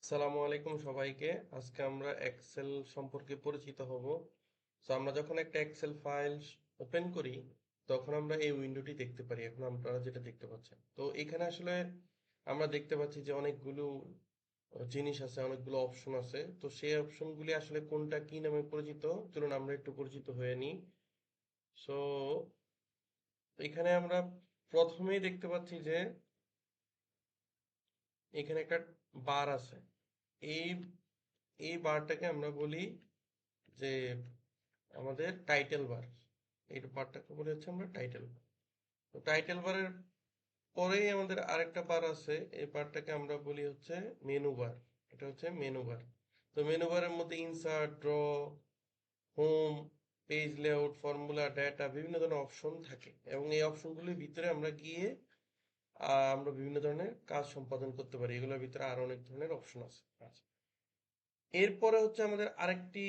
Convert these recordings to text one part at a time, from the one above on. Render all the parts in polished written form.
আসসালামু আলাইকুম সবাইকে। আজকে আমরা এক্সেল সম্পর্কে পরিচিত হব। আমরা যখন একটা এক্সেল ফাইল ওপেন করি তখন আমরা এই উইন্ডোটি দেখতে পারি। এখন আপনারা যেটা দেখতে পাচ্ছেন, তো এখানে আসলে আমরা দেখতে পাচ্ছি যে অনেকগুলো জিনিস আছে, অনেকগুলো অপশন আছে। তো সেই অপশনগুলি আসলে কোনটা কি নামে পরিচিত, চলুন আমরা একটু পরিচিত হয়ে নিই। সো এখানে আমরা প্রথমেই দেখতে পাচ্ছি যে এখানে একটা বার আছে। এই এই বারটাকে আমরা বলি যে আমাদের টাইটেল বার। এই বারটাকে বলে হচ্ছে আমরা টাইটেল বার। তো টাইটেল বারের পরেই আমাদের আরেকটা বার আছে, এই বারটাকে আমরা বলি হচ্ছে মেনু বার। এটা হচ্ছে মেনু বার। তো মেনু বারের মধ্যে insert, draw, home, page layout, formula, data, বিভিন্ন ধরনের অপশন থাকে এবং এই অপশনগুলির ভিতরে আমরা গিয়ে আমরা বিভিন্ন ধরনের কাজ সম্পাদন করতে পারি। এগুলোর ভিতরে আরো অনেক ধরনের অপশন আছে। আচ্ছা, এরপরে হচ্ছে আমাদের আরেকটি,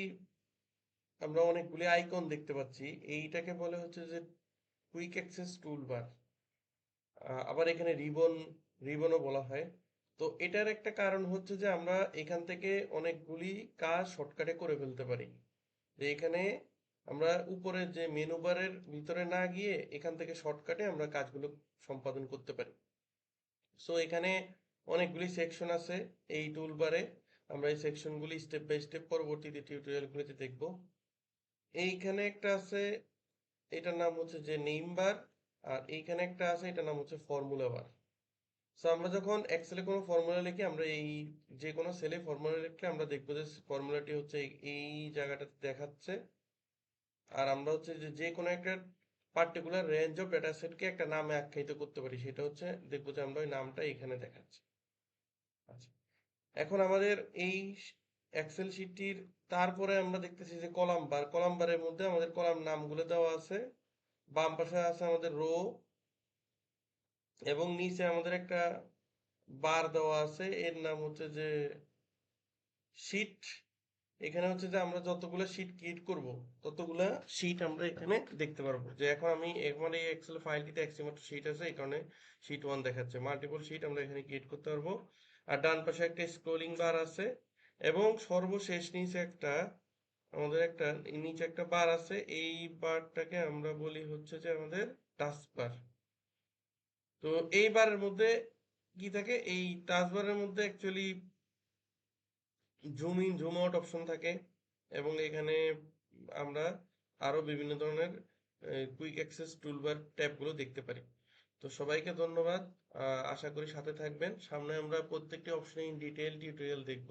আমরা অনেকগুলি আইকন দেখতে পাচ্ছি। এইটাকে বলে হচ্ছে যে কুইক অ্যাক্সেস টুলবার। আবার এখানে রিবনও বলা হয়। তো এটার একটা কারণ হচ্ছে যে আমরা এখান থেকে অনেকগুলি কাজ শর্টকাটে করে ফেলতে পারি। যে এখানে আমরা উপরে যে মেনু বারের ভিতরে না গিয়ে এখান থেকে শর্টকাটে আমরা কাজগুলো সম্পাদন করতে পারি। সো এখানে অনেকগুলি সেকশন আছে এই টুলবারে। আমরা এই সেকশনগুলি স্টেপ বাই স্টেপ পরবর্তীতে টিউটোরিয়ালগুলিতে দেখব। এইখানে একটা আছে, এটার নাম হচ্ছে যে নেম বার। আর এইখানে একটা আছে, এটার নাম হচ্ছে ফর্মুলা বার। সো আমরা যখন এক্সেলে কোনো ফর্মুলা লিখি, আমরা এই যে কোনো সেলে ফর্মুলা লিখলে আমরা দেখবো যে ফর্মুলাটি হচ্ছে এই জায়গাটাতে দেখাচ্ছে। আর আমরা হচ্ছে যে যে কোনো একটা পার্টিকুলার রেঞ্জ অফ ডেটা সেটকে একটা নামে আখ্যায়িত করতে পারি, সেটা হচ্ছে দেখবো যে আমরা ওই নামটা এখানে দেখাচ্ছি। আচ্ছা, এখন আমাদের এই এক্সেল শিটটির তারপরে আমরা দেখতেছি যে কলাম বার। কলাম বারের মধ্যে আমাদের কলাম নামগুলো দেওয়া আছে। বাম পাশে আছে আমাদের রো এবং নিচে আমাদের একটা বার দেওয়া আছে, এর নাম হচ্ছে যে শীট। এখানে হচ্ছে যে আমরা যতগুলো শীট ক্রিয়েট করব ততগুলা শীট আমরা এখানে দেখতে পারবো। যে এখন আমি এই এক্সেল ফাইলটিতে একটিমাত্র শীট আছে, এই কারণে শীট 1 দেখাচ্ছে। মাল্টিপল শীট আমরা এখানে ক্রিয়েট করতে পারবো। আর ডান পাশে একটা স্ক্রোলিং বার আছে এবং সর্বশেষ নিচে একটা আমাদের একটা নিচে একটা বার আছে। এই বারটাকে আমরা বলি হচ্ছে যে আমাদের টাস্ক বার। তো এই বারের মধ্যে কি থাকে, এই টাস্ক বারের মধ্যে actually zoom in zoom out option থাকে এবং এখানে আমরা আরো বিভিন্ন ধরনের কুইক অ্যাক্সেস টুলবার ট্যাবগুলো দেখতে পারি। তো সবাইকে ধন্যবাদ। আশা করি সাথে থাকবেন। সামনে আমরা প্রত্যেকটি অপশনে ইন ডিটেইল টিউটোরিয়াল দেখব।